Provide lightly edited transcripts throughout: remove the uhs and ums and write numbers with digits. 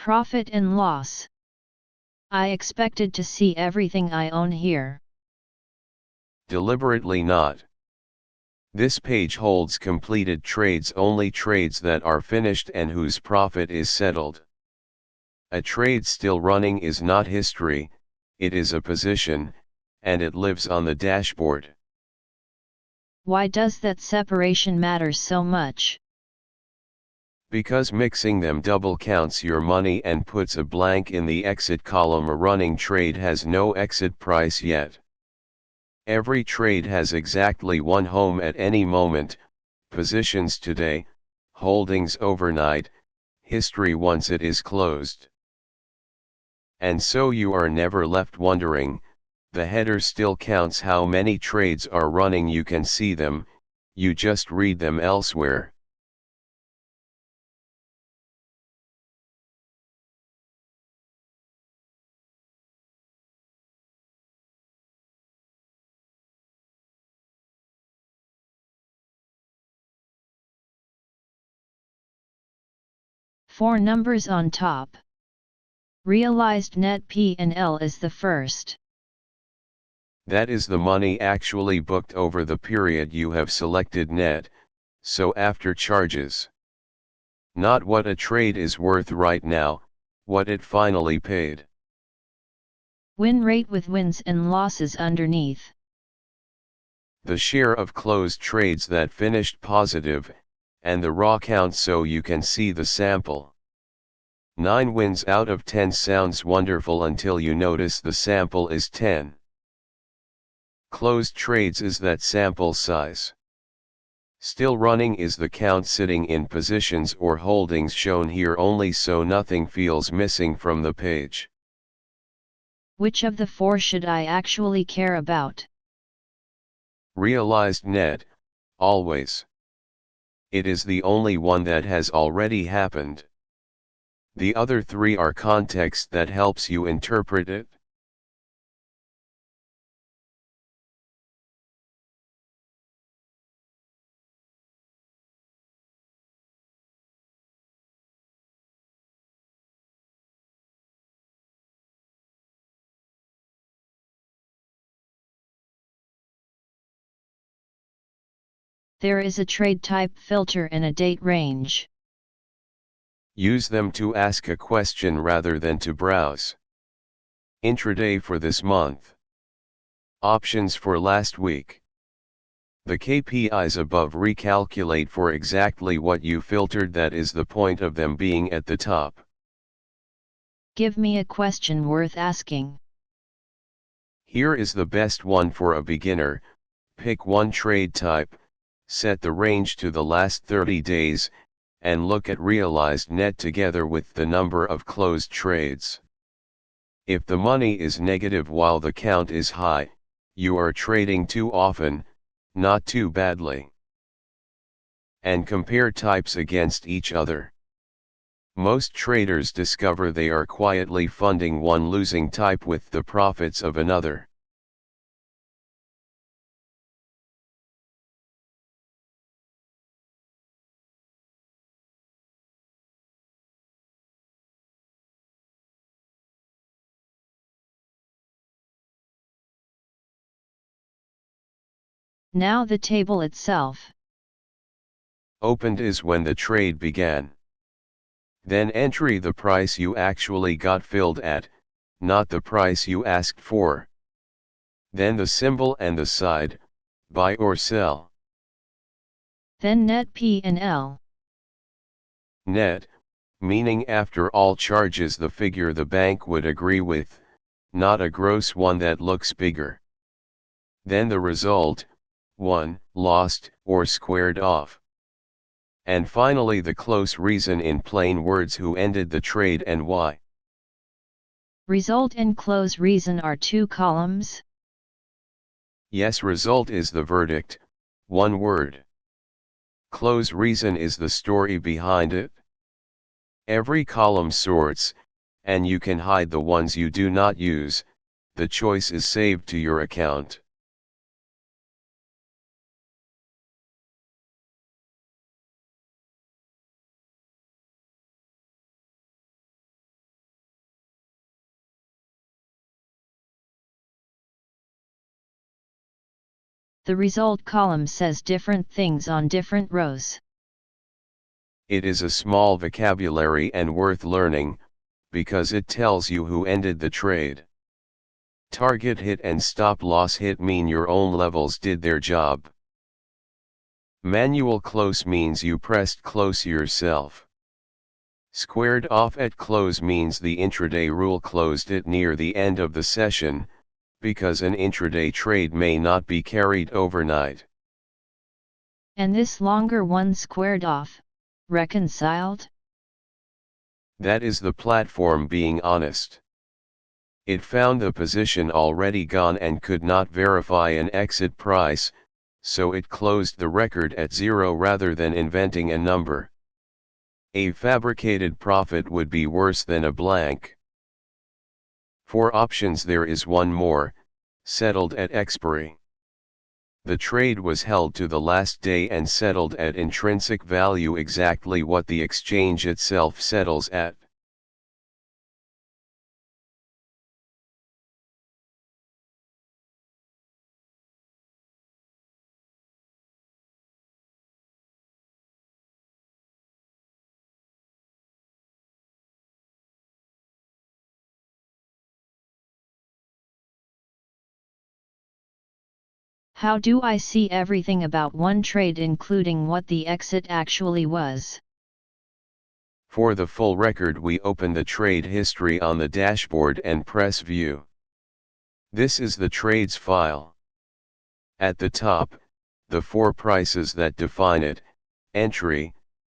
Profit and loss. I expected to see everything I own here. Deliberately not. This page holds completed trades, only trades that are finished and whose profit is settled. A trade still running is not history, it is a position, and it lives on the dashboard. Why does that separation matter so much? Because mixing them double counts your money and puts a blank in the exit column. A running trade has no exit price yet. Every trade has exactly one home at any moment: positions today, holdings overnight, history once it is closed. And so you are never left wondering. The header still counts how many trades are running. You can see them, you just read them elsewhere. Four numbers on top. Realized net P&L is the first. That is the money actually booked over the period you have selected net, so after charges. Not what a trade is worth right now, what it finally paid. Win rate with wins and losses underneath. The share of closed trades that finished positive, and the raw count so you can see the sample. 9 wins out of 10 sounds wonderful until you notice the sample is 10. Closed trades is that sample size. Still running is the count sitting in positions or holdings shown here only so nothing feels missing from the page. Which of the four should I actually care about? Realized net, always. It is the only one that has already happened. The other three are context that helps you interpret it. There is a trade type filter and a date range. Use them to ask a question rather than to browse. Intraday for this month. Options for last week. The KPIs above recalculate for exactly what you filtered. That is the point of them being at the top. Give me a question worth asking. Here is the best one for a beginner. Pick one trade type, set the range to the last 30 days, and look at realized net together with the number of closed trades. If the money is negative while the count is high, you are trading too often, not too badly. And compare types against each other. Most traders discover they are quietly funding one losing type with the profits of another. Now the table itself. Opened is when the trade began. Then entry the price you actually got filled at, not the price you asked for. Then the symbol and the side, buy or sell. Then net P&L. Net, meaning after all charges the figure the bank would agree with, not a gross one that looks bigger. Then the result, won, lost, or squared off. And finally the close reason in plain words: who ended the trade and why. Result and close reason are two columns? Yes, result is the verdict, one word. Close reason is the story behind it. Every column sorts, and you can hide the ones you do not use. The choice is saved to your account. The result column says different things on different rows. It is a small vocabulary and worth learning, because it tells you who ended the trade. Target hit and stop loss hit mean your own levels did their job. Manual close means you pressed close yourself. Squared off at close means the intraday rule closed it near the end of the session, because an intraday trade may not be carried overnight. And this longer one squared off, reconciled? That is the platform being honest. It found the position already gone and could not verify an exit price, so it closed the record at 0 rather than inventing a number. A fabricated profit would be worse than a blank. For options there is one more, settled at expiry. The trade was held to the last day and settled at intrinsic value, exactly what the exchange itself settles at. How do I see everything about one trade, including what the exit actually was? For the full record, we open the trade history on the dashboard and press View. This is the trades file. At the top, the 4 prices that define it: entry,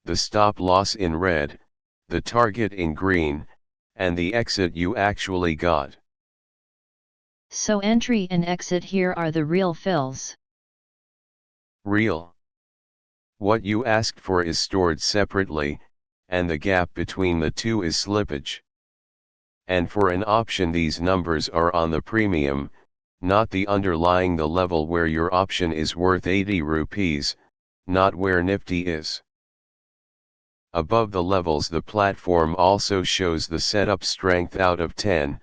the stop loss in red, the target in green, and the exit you actually got. So entry and exit here are the real fills. Real. What you asked for is stored separately, and the gap between the two is slippage. And for an option, these numbers are on the premium, not the underlying, the level where your option is worth 80 rupees, not where Nifty is. Above the levels, the platform also shows the setup strength out of 10,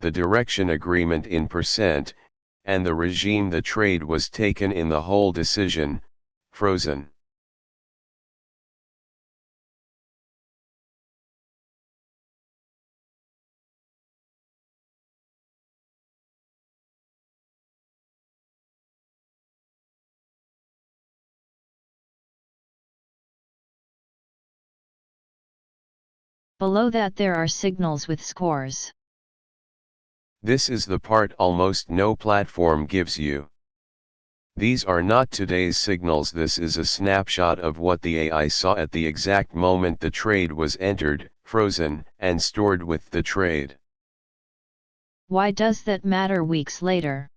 the direction agreement in %, and the regime the trade was taken in, the whole decision, frozen. Below that there are signals with scores. This is the part almost no platform gives you. These are not today's signals. This is a snapshot of what the AI saw at the exact moment the trade was entered, frozen, and stored with the trade. Why does that matter weeks later?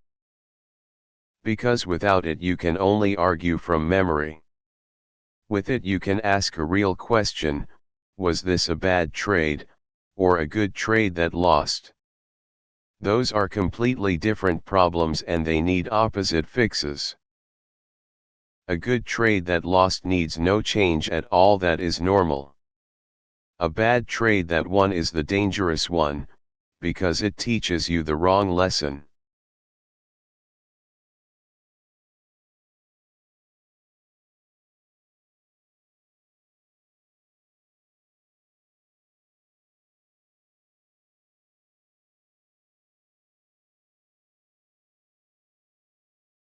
Because without it you can only argue from memory. With it you can ask a real question: was this a bad trade, or a good trade that lost? Those are completely different problems and they need opposite fixes. A good trade that lost needs no change at all, that is normal. A bad trade that won is the dangerous one, because it teaches you the wrong lesson.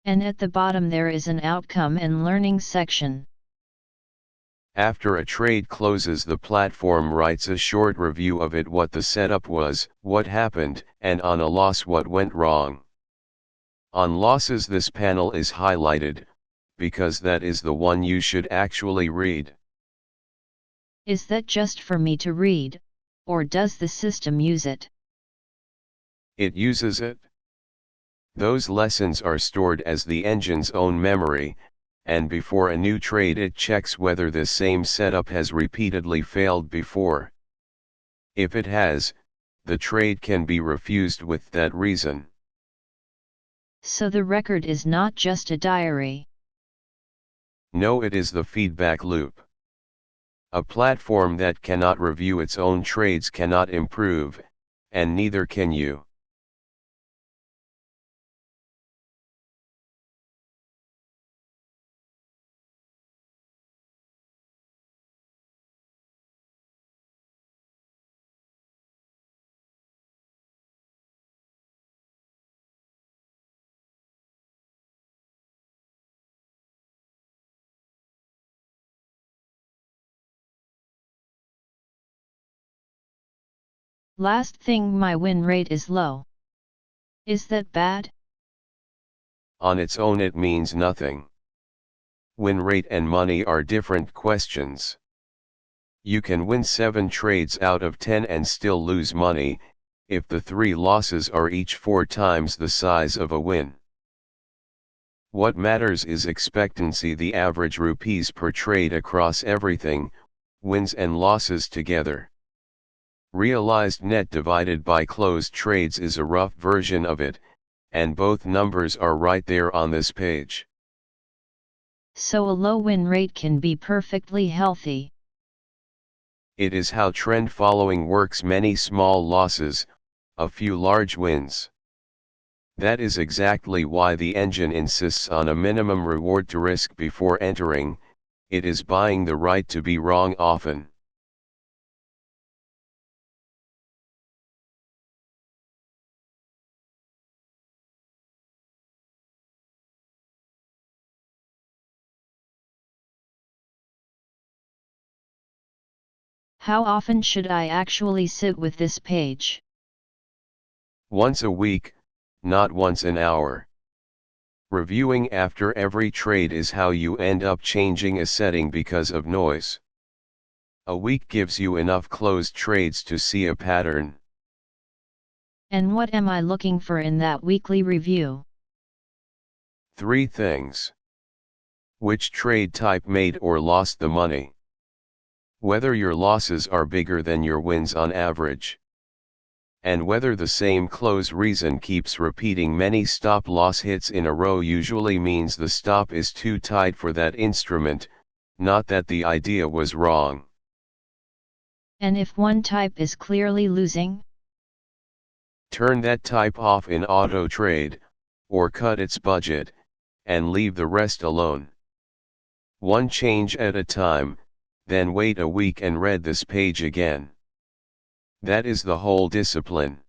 And at the bottom there is an outcome and learning section. After a trade closes, the platform writes a short review of it, what the setup was, what happened, and on a loss what went wrong. On losses, this panel is highlighted, because that is the one you should actually read. Is that just for me to read, or does the system use it? It uses it. Those lessons are stored as the engine's own memory, and before a new trade it checks whether the same setup has repeatedly failed before. If it has, the trade can be refused with that reason. So the record is not just a diary. No, it is the feedback loop. A platform that cannot review its own trades cannot improve, and neither can you. Last thing, my win rate is low. Is that bad? On its own it means nothing. Win rate and money are different questions. You can win 7 trades out of 10 and still lose money, if the 3 losses are each 4 times the size of a win. What matters is expectancy, the average rupees per trade across everything, wins and losses together. Realized net divided by closed trades is a rough version of it, and both numbers are right there on this page. So a low win rate can be perfectly healthy. It is how trend following works: many small losses, a few large wins. That is exactly why the engine insists on a minimum reward to risk before entering. It is buying the right to be wrong often. How often should I actually sit with this page? Once a week, not once an hour. Reviewing after every trade is how you end up changing a setting because of noise. A week gives you enough closed trades to see a pattern. And what am I looking for in that weekly review? 3 things. Which trade type made or lost the money? Whether your losses are bigger than your wins on average. And whether the same close reason keeps repeating. Many stop loss hits in a row usually means the stop is too tight for that instrument, not that the idea was wrong. And if one type is clearly losing? Turn that type off in auto trade, or cut its budget, and leave the rest alone. One change at a time, then wait a week and read this page again. That is the whole discipline.